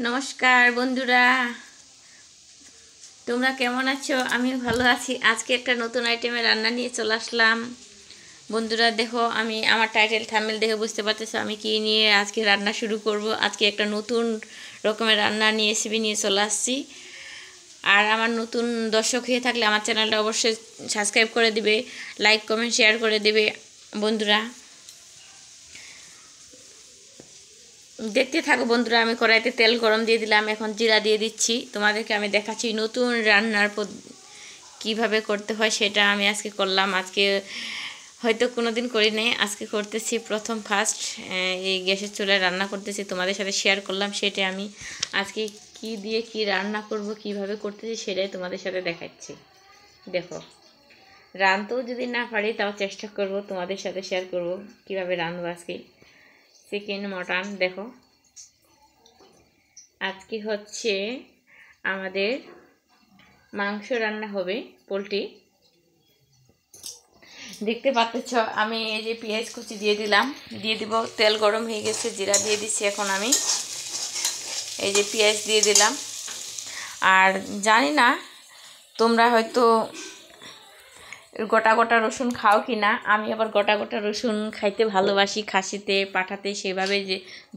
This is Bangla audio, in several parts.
নমস্কার বন্ধুরা, তোমরা কেমন আছো? আমি ভালো আছি। আজকে একটা নতুন আইটেমের রান্না নিয়ে চলে আসলাম। বন্ধুরা দেখো, আমি আমার টাইটেল থাম্বনেল দেখে বুঝতে পারতেছো আমি কি নিয়ে আজকে রান্না শুরু করব। আজকে একটা নতুন রকমের রান্না নিয়ে রেসিপি নিয়ে চলে আসছি। আর আমার নতুন দর্শক হয়ে থাকলে আমার চ্যানেলটা অবশ্যই সাবস্ক্রাইব করে দিবে, লাইক কমেন্ট শেয়ার করে দেবে। বন্ধুরা দেখতে থাকো। বন্ধুরা আমি কড়াইতে তেল গরম দিয়ে দিলাম, এখন জিরা দিয়ে দিচ্ছি। তোমাদেরকে আমি দেখাচ্ছি নতুন রান্নার কিভাবে করতে হয়, সেটা আমি আজকে করলাম। আজকে হয়তো কোনো দিন করি নাই, আজকে করতেছি প্রথম ফার্স্ট। এই গ্যাসের চুলায় রান্না করতেছি, তোমাদের সাথে শেয়ার করলাম। সেটা আমি আজকে কি দিয়ে কি রান্না করব, কিভাবে করতেছি সেটাই তোমাদের সাথে দেখাচ্ছি। দেখো, রাঁধতেও যদি না পারি তাও চেষ্টা করব তোমাদের সাথে শেয়ার করব কিভাবে রাঁধবো আজকে চিকেন মটন। দেখো, আজকে হচ্ছে আমাদের মাংস রান্না হবে, পোলট্রি। দেখতে পাচ্ছ আমি এই যে পেঁয়াজ কুচি দিয়ে দিলাম, দিয়ে দিব। তেল গরম হয়ে গেছে, জিরা দিয়ে দিচ্ছি। এখন আমি এই যে পেঁয়াজ দিয়ে দিলাম। আর জানি না তোমরা হয়তো গোটা গোটা রসুন খাও কি না, আমি আবার গোটা গোটা রসুন খাইতে ভালোবাসি। খাসিতে পাঠাতে সেভাবে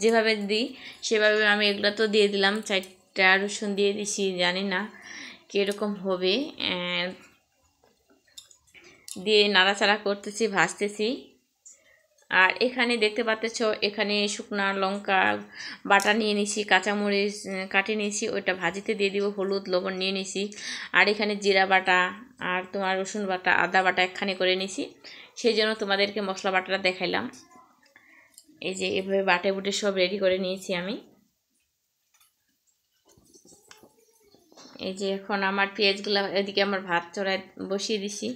যেভাবে দিই সেভাবে আমি এগুলো তো দিয়ে দিলাম। 4টা রসুন দিয়ে দিছি, জানি না কীরকম হবে। দিয়ে নাড়াচাড়া করতেছি, ভাজতেছি। আর এখানে দেখতে পাচ্ছ, এখানে শুকনা লঙ্কা বাটা নিয়ে নিছি, কাঁচামরিচ কাটে নিয়েছি, ওইটা ভাজিতে দিয়ে দিব। হলুদ লবণ নিয়ে নিছি। আর এখানে জিরা বাটা আর তোমার রসুন বাটা আদা বাটা একখানে করে নিছি, সেই জন্য তোমাদেরকে মশলা বাটাটা দেখাইলাম। এই যে এভাবে বাটে বুটে সব রেডি করে নিয়েছি আমি। এই যে এখন আমার পেঁয়াজগুলো, এদিকে আমার ভাত চড়ায় বসিয়ে দিছি।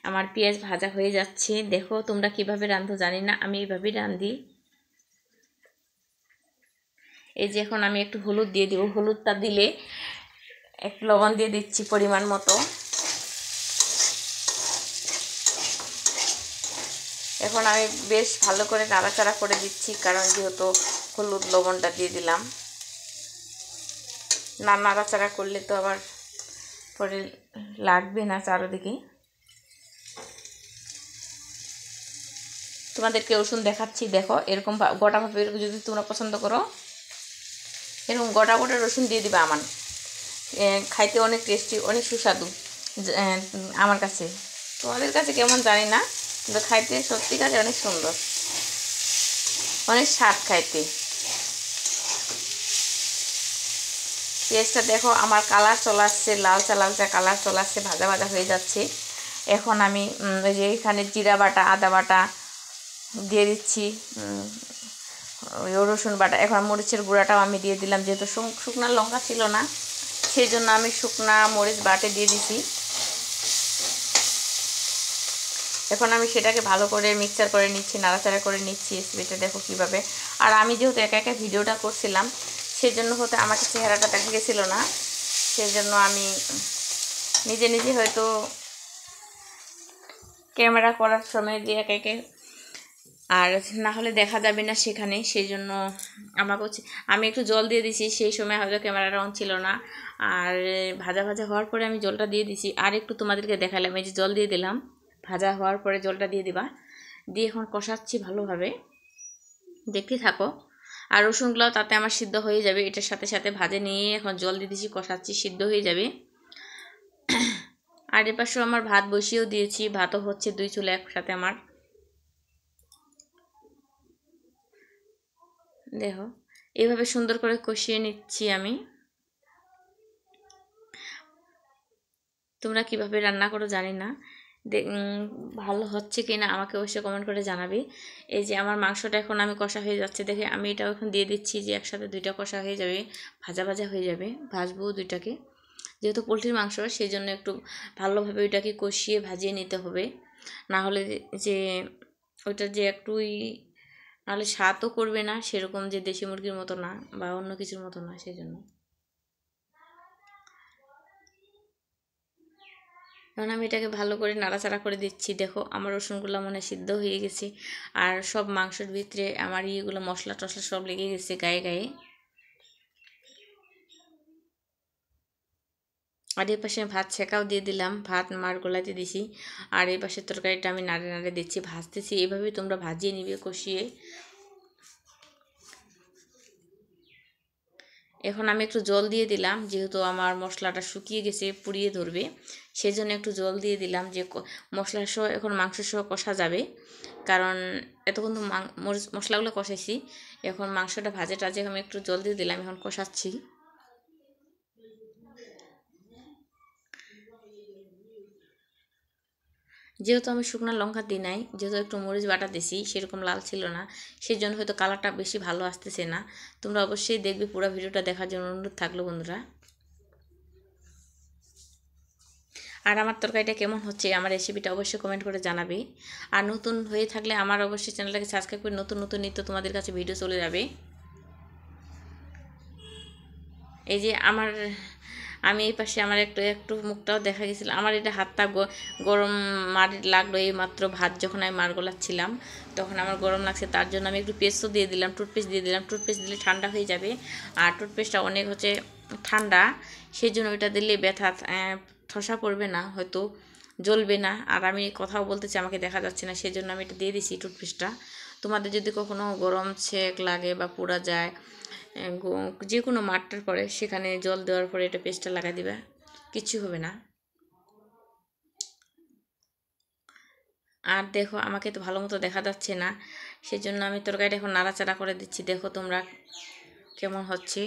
আমার পেঁয়াজ ভাজা হয়ে যাচ্ছে। দেখো তোমরা কিভাবে রাঁধো জানি না, আমি এইভাবেই রাঁধি। এই যে এখন আমি একটু হলুদ দিয়ে দিব। হলুদটা দিলে একটু লবণ দিয়ে দিচ্ছি পরিমাণ মতো। এখন আমি বেশ ভালো করে নাড়াচাড়া করে দিচ্ছি, কারণ যেহেতু হলুদ লবণটা দিয়ে দিলাম। না নাড়াচাড়া করলে তো আবার পরে লাগবে না চারোদিকে। তোমাদেরকে রসুন দেখাচ্ছি। দেখো, এরকম গোটাভাবে যদি তোমরা পছন্দ করো, এরকম গোটা গোটা রসুন দিয়ে দিবা। আমার খাইতে অনেক টেস্টি, অনেক সুস্বাদু আমার কাছে। তোমাদের কাছে কেমন জানি না, কিন্তু খাইতে সত্যিকারে অনেক সুন্দর, অনেক স্বাদ খাইতে। পেঁয়াজটা দেখো আমার কালার চলে আসছে, লালচা লালচা কালার চলে আসছে, ভাজা ভাজা হয়ে যাচ্ছে। এখন আমি ওই যে এখানে জিরা বাটা আদা বাটা দিয়ে দিচ্ছি, ওই রসুন বাটা। এখন মরিচের গুঁড়াটাও আমি দিয়ে দিলাম, যেহেতু শুকনা লঙ্কা ছিল না সেই জন্য আমি শুকনা মরিচ বাটে দিয়ে দিছি। এখন আমি সেটাকে ভালো করে মিক্সচার করে নিচ্ছি, নাড়াচাড়া করে নিচ্ছি। রেসিপিটা দেখো কীভাবে। আর আমি যেহেতু একা একা ভিডিওটা করছিলাম সেই জন্য হয়তো আমাকে চেহারাটা দেখা গেছিলো না, সেই জন্য আমি নিজে নিজে হয়তো ক্যামেরা করার সময় দিয়ে একা একে, আর না হলে দেখা যাবে না সেখানে, সেই জন্য আমাকে আমি একটু জল দিয়ে দিছি। সেই সময় হয়তো ক্যামেরাটা অন ছিল না। আর ভাজা ভাজা হওয়ার পরে আমি জলটা দিয়ে দিছি। আর একটু তোমাদেরকে দেখালাম, এই যে জল দিয়ে দিলাম। ভাজা হওয়ার পরে জলটা দিয়ে দিবা, দিয়ে এখন কষাচ্ছি ভালোভাবে, দেখতে থাকো। আর রসুনগুলো তাতে আমার সিদ্ধ হয়ে যাবে, এটার সাথে সাথে ভাজে নিয়ে এখন জল দিয়ে দিছি, কষাচ্ছি, সিদ্ধ হয়ে যাবে। আর এপাশেও আমার ভাত বসিয়েও দিয়েছি, ভাতও হচ্ছে 2 চুলা একসাথে আমার। দেখো এইভাবে সুন্দর করে কষিয়ে নিচ্ছি আমি। তোমরা কিভাবে রান্না করো জানি না, ভালো হচ্ছে কি না আমাকে অবশ্যই কমেন্ট করে জানাবি। এই যে আমার মাংসটা এখন আমি কষা হয়ে যাচ্ছে দেখে আমি এটাও এখন দিয়ে দিচ্ছি, যে একসাথে 2টা কষা হয়ে যাবে, ভাজা ভাজা হয়ে যাবে। ভাজবো 2টাকে, যেহেতু পোলট্রির মাংস সেই জন্য একটু ভালোভাবে ওইটাকে কষিয়ে ভাজিয়ে নিতে হবে। না হলে যে ওইটা যে একটুই, নাহলে স্বাদও করবে না সেরকম, যে দেশি মুরগির মতো না বা অন্য কিছুর মতো না, সেই জন্য। এখন আমি এটাকে ভালো করে নাড়াচাড়া করে দিচ্ছি। দেখো আমার রসুনগুলো মনে সিদ্ধ হয়ে গেছে, আর সব মাংসের ভিতরে আমার ইয়েগুলো মশলা টশলা সব লেগে গেছে গায়ে গায়ে। আর এই পাশে ভাত ছেঁকাও দিয়ে দিলাম, ভাত মার গোলাতে দিছি। আর এই পাশে তরকারিটা আমি নাড়ে নাড়ে দিচ্ছি, ভাজতেছি। এইভাবেই তোমরা ভাজিয়ে নিবে কষিয়ে। এখন আমি একটু জল দিয়ে দিলাম, যেহেতু আমার মশলাটা শুকিয়ে গেছে, পুড়িয়ে ধরবে, সেই জন্য একটু জল দিয়ে দিলাম, যে মশলা সহ এখন মাংস সহ কষা যাবে। কারণ এতক্ষণ তো মশলাগুলো কষাইছি, এখন মাংসটা ভাজে টাজে আমি একটু জল দিয়ে দিলাম, এখন কষাচ্ছি। যেহেতু আমি শুকনো লঙ্কা দিই নাই, যেহেতু একটু মরিচ বাটা দিছি, সেরকম লাল ছিল না, সেই জন্য হয়তো কালারটা বেশি ভালো আসতেছে না। তোমরা অবশ্যই দেখবে, পুরো ভিডিওটা দেখার জন্য অনুরোধ থাকলো বন্ধুরা। আর আমার তরকারিটা কেমন হচ্ছে, আমার রেসিপিটা অবশ্যই কমেন্ট করে জানাবে। আর নতুন হয়ে থাকলে আমার অবশ্যই চ্যানেলটাকে সাবস্ক্রাইব করে নতুন নতুন নিত্য তোমাদের কাছে ভিডিও চলে যাবে। এই যে আমি এই পাশে আমার একটু একটু মুখটাও দেখা গেছিলো, আমার এটা হাতটা গরম মার লাগলো। এই মাত্র ভাত যখন আমি মার গলাচ্ছিলাম, তখন আমার গরম লাগছে, তার জন্য আমি একটু পেস্টও দিয়ে দিলাম, টুথপেস্ট দিয়ে দিলাম। টুথপেস্ট দিলে ঠান্ডা হয়ে যাবে, আর টুথপেস্টটা অনেক হচ্ছে ঠান্ডা, সেই জন্য ওইটা দিলে ব্যথা ঠসা পড়বে না, হয়তো জ্বলবে না। আর আমি কথাও বলতেছি, আমাকে দেখা যাচ্ছে না, সেই জন্য আমি এটা দিয়ে দিছি টুথপেস্টটা। তোমাদের যদি কখনো গরম ছেঁক লাগে বা পোড়া যায়, যে কোনো মাঠটার পরে সেখানে জল দেওয়ার পরে এটা পেস্টটা লাগাই দিবা, কিচ্ছু হবে না। আর দেখো, আমাকে তো ভালো মতো দেখা যাচ্ছে না, সেজন্য আমি তরকারিটা এখন নাড়াচাড়া করে দিচ্ছি। দেখো তোমরা কেমন হচ্ছে,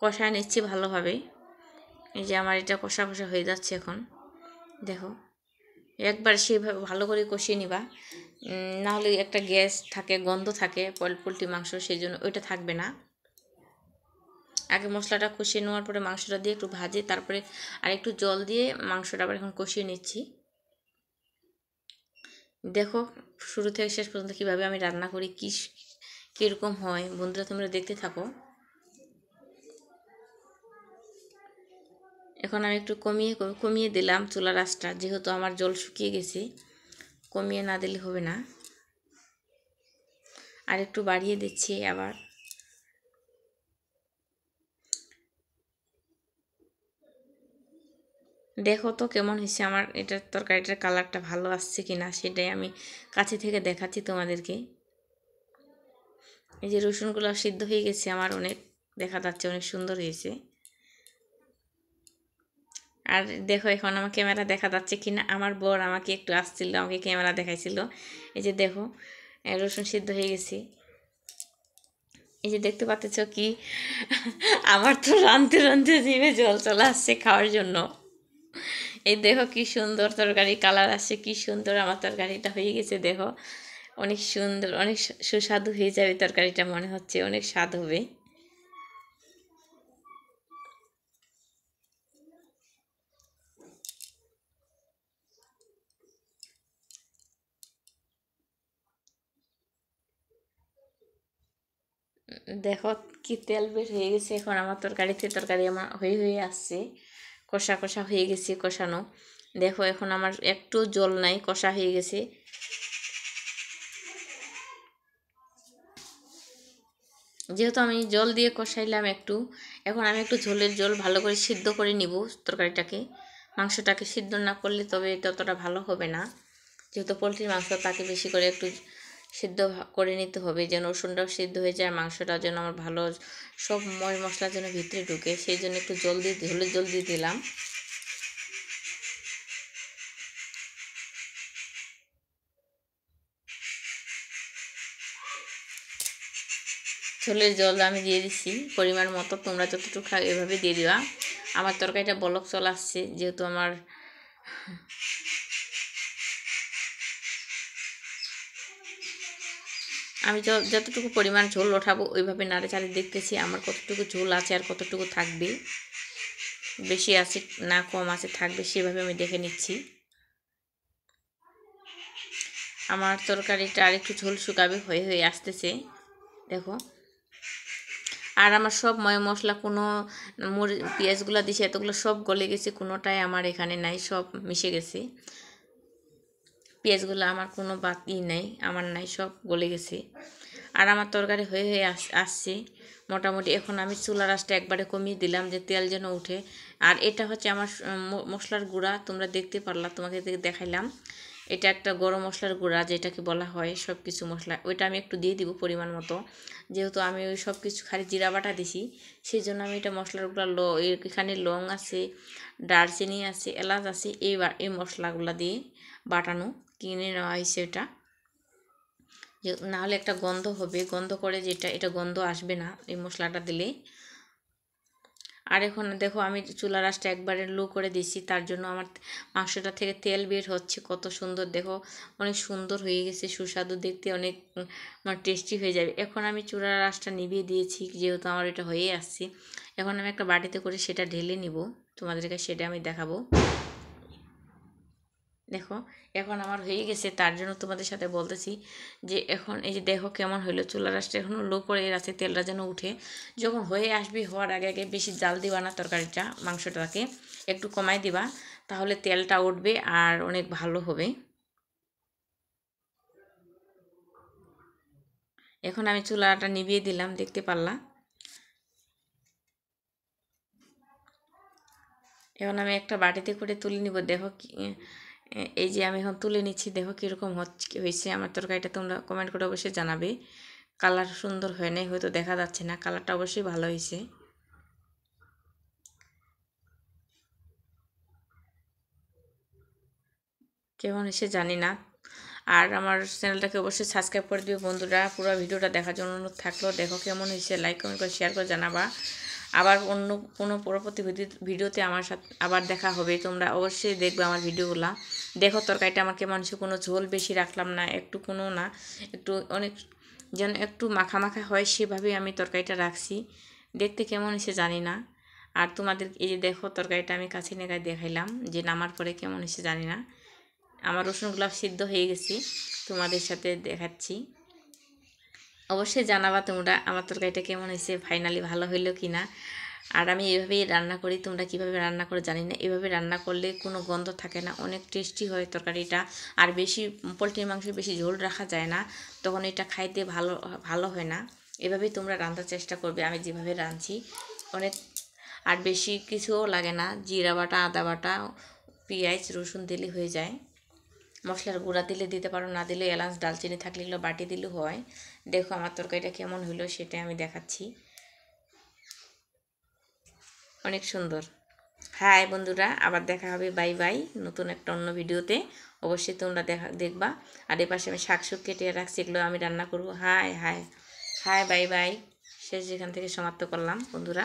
কষায় নিচ্ছি ভালোভাবে। এই যে আমার এটা কষা কষা হয়ে যাচ্ছে এখন, দেখো। একবার সেইভাবে ভালো করে কষিয়ে নিবা, নাহলে একটা গ্যাস থাকে, গন্ধ থাকে পোলট্রি মাংস, সেই জন্য ওইটা থাকবে না। আগে মশলাটা কষিয়ে নেওয়ার পরে মাংসটা দিয়ে একটু ভাজে, তারপরে আর একটু জল দিয়ে মাংসটা আবার এখন কষিয়ে নিচ্ছি। দেখো শুরু থেকে শেষ পর্যন্ত কীভাবে আমি রান্না করি, কীরকম হয়, বন্ধুরা তোমরা দেখতে থাকো। এখন আমি একটু কমিয়ে দিলাম চুলার আঁচটা, যেহেতু আমার জল শুকিয়ে গেছে, কমিয়ে না দিলে হবে না। আর একটু বাড়িয়ে দিচ্ছি আবার। দেখো তো কেমন হয়েছে আমার এটার তরকারিটার কালারটা ভালো আসছে কিনা, সেটাই আমি কাছে থেকে দেখাচ্ছি তোমাদেরকে। এই যে রসুনগুলো সিদ্ধ হয়ে গেছে আমার, অনেক দেখা যাচ্ছে, অনেক সুন্দর হয়েছে। আর দেখো এখন আমার ক্যামেরা দেখা যাচ্ছে কিনা, আমার বর আমাকে একটু আসছিল, আমাকে ক্যামেরা দেখাইছিল। এই যে দেখো রসুন সিদ্ধ হয়ে গেছে। এই যে দেখতে পাচ্ছ কি, আমার তো রাঁধতে রাঁধতে জিভে জল চলে আসছে খাওয়ার জন্য। এই দেখো কি সুন্দর তরকারি কালার আসছে, কি সুন্দর আমার তরকারিটা হয়ে গেছে। দেখো অনেক সুন্দর, অনেক সুস্বাদু হয়ে যাবে তরকারিটা, মনে হচ্ছে অনেক স্বাদ হবে। দেখো কি তেল বের হয়ে গেছে, এখন আমার তরকারি আমার হয়ে হয়ে আসছে, কষা কষা হয়ে গেছে, কষানো। দেখো এখন আমার একটু জল নাই, কষা হয়ে গেছে। যেহেতু আমি জল দিয়ে কষাইলাম একটু, এখন আমি একটু ঝোলের জল ভালো করে সিদ্ধ করে নিব তরকারিটাকে। মাংসটাকে সিদ্ধ না করলে তবে ততটা ভালো হবে না, যেহেতু পোলট্রির মাংস, তাকে বেশি করে একটু সিদ্ধ করে নিতে হবে, যেন রসুনটাও সিদ্ধ হয়ে যায়, মাংসটা যেন আমার ভালো সব মশলা যেন ভিতরে ঢুকে, সেই জন্য একটু ঝোলের জল দিয়ে দিলাম। ঝোলের জল আমি দিয়ে দিচ্ছি পরিমাণ মতো, তোমরা যতটুকু খাও এভাবে দিয়ে দিবা। আমার তরকারিটা বলক চলে আসছে, যেহেতু আমার আমি যতটুকু পরিমাণ ঝোল ওঠাবো ওইভাবে নাড়ে চাড়ে দেখতেছি আমার কতটুকু ঝোল আছে আর কতটুকু থাকবে, বেশি আছে না কম আছে থাকবে, সেভাবে আমি দেখে নিচ্ছি। আমার তরকারিটা আর একটু ঝোল শুকাবে, হয়ে হয়ে আসতেছে, দেখো। আর আমার সব মশলা, কোনো পেঁয়াজগুলো দিছে এতগুলো সব গলে গেছে, কোনোটাই আমার এখানে নাই, সব মিশে গেছে। পেঁয়াজগুলো আমার কোনো বাকি নেই, আমার নাই, সব গলে গেছে। আর আমার তরকারি হয়ে হয়ে আসছে, মোটামুটি এখন আমি চুলার আঁচটা একবারে কমিয়ে দিলাম যে তেল যেন উঠে। আর এটা হচ্ছে আমার মশলার গুঁড়া, তোমরা দেখতে পারলা, তোমাকে দেখাইলাম। এটা একটা গরম মশলার গুঁড়া যেটাকে বলা হয় সব কিছু মশলা, ওইটা আমি একটু দিয়ে দিব পরিমাণ মতো, যেহেতু আমি ওই সব কিছু খালি জিরা বাটা দিছি, সেই জন্য আমি এটা মশলার গুঁড়া এখানে লং আছে, দারচিনি আছে, এলাচ আছে, এই মশলাগুলো দিয়ে বাটানো কিনে নেওয়া হয়েছে। এটা নাহলে একটা গন্ধ হবে, গন্ধ করে যেটা, এটা গন্ধ আসবে না এই মশলাটা দিলে। আর এখন দেখো আমি চুলার আঁচটা একবারে লো করে দিয়েছি, তার জন্য আমার মাংসটা থেকে তেল বের হচ্ছে, কত সুন্দর দেখো, অনেক সুন্দর হয়ে গেছে, সুস্বাদু দেখতে, অনেক টেস্টি হয়ে যাবে। এখন আমি চুলার আঁচটা নিভিয়ে দিয়েছি, যেহেতু আমার এটা হয়ে আসছে। এখন আমি একটা বাটিতে করে সেটা ঢেলে নিব, তোমাদেরকে সেটা আমি দেখাবো। দেখো এখন আমার হয়ে গেছে, তার জন্য তোমাদের সাথে বলতেছি যে এখন এই যে দেখো কেমন হইলো। চুলার আঁচটা এখনও লো করে আছে, তেলটা যেন উঠে। যখন হয়ে আসবে, হওয়ার আগে আগে বেশি জাল দিবা না তরকারিটা, মাংসটাকে একটু কমাই দিবা, তাহলে তেলটা উঠবে আর অনেক ভালো হবে। এখন আমি চুলাটা নিভিয়ে দিলাম, দেখতে পারলা। এখন আমি একটা বাটিতে করে তুলে নিব। দেখো এই যে আমি এখন তুলে নিচ্ছি, দেখো কীরকম হয়েছে আমার তরকারিটা, তোমরা কমেন্ট করে অবশ্যই জানাবে। কালার সুন্দর হয় নাই, হয়তো দেখা যাচ্ছে না, কালারটা অবশ্যই ভালো হয়েছে। কেমন হয়েছে জানি না। আর আমার চ্যানেলটাকে অবশ্যই সাবস্ক্রাইব করে দিও বন্ধুরা। পুরো ভিডিওটা দেখার জন্য অনুরোধ থাকলো। দেখো কেমন হয়েছে, লাইক কমেন্ট করে শেয়ার করে জানাবা। আবার অন্য কোনো পরবর্তী ভিডিওতে আমার সাথে আবার দেখা হবে। তোমরা অবশ্যই দেখবে আমার ভিডিওগুলো। দেখো তরকারিটা আমার কেমন হয়েছে, কোনো ঝোল বেশি রাখলাম না, একটু কোনো না, একটু অনেক যেন একটু মাখা মাখা হয় সেভাবেই আমি তরকারিটা রাখছি। দেখতে কেমন হয়েছে জানি না। আর তোমাদের এই যে দেখো তরকারিটা আমি কাছে নেগায় দেখাইলাম, যে নামার পরে কেমন হয়েছে জানি না। আমার রসুনগুলো সিদ্ধ হয়ে গেছে, তোমাদের সাথে দেখাচ্ছি। অবশ্যই জানাবা তোমরা আমার তরকারিটা কেমন হয়েছে, ফাইনালি ভালো হইলো কি না। আর আমি এভাবেই রান্না করি, তোমরা কিভাবে রান্না করে জানি না। এভাবে রান্না করলে কোনো গন্ধ থাকে না, অনেক টেস্টি হয় তরকারিটা। আর বেশি পোলট্রির মাংস বেশি ঝোল রাখা যায় না, তখন এটা খাইতে ভালো হয় না। এভাবেই তোমরা রান্নার চেষ্টা করবে, আমি যেভাবে রাঁধছি। অনেক আর বেশি কিছুও লাগে না, জিরা বাটা, আদা বাটা, পেঁয়াজ, রসুন দিলে হয়ে যায়। মশলার গুঁড়া দিলে দিতে পারো, না দিলে এলাচ দালচিনি থাকলে এগুলো বাটি দিলেও হয়। দেখো আমার তরকারিটা কেমন হলো সেটা আমি দেখাচ্ছি, অনেক সুন্দর। হাই বন্ধুরা, আবার দেখা হবে, বাই বাই, নতুন একটা অন্য ভিডিওতে। অবশ্যই তোমরা দেখবা। আর এ পাশে আমি শাক কেটে রাখছি, এগুলো আমি রান্না করবো। High high high, bye bye. শেষ যেখান থেকে সমাপ্ত করলাম বন্ধুরা।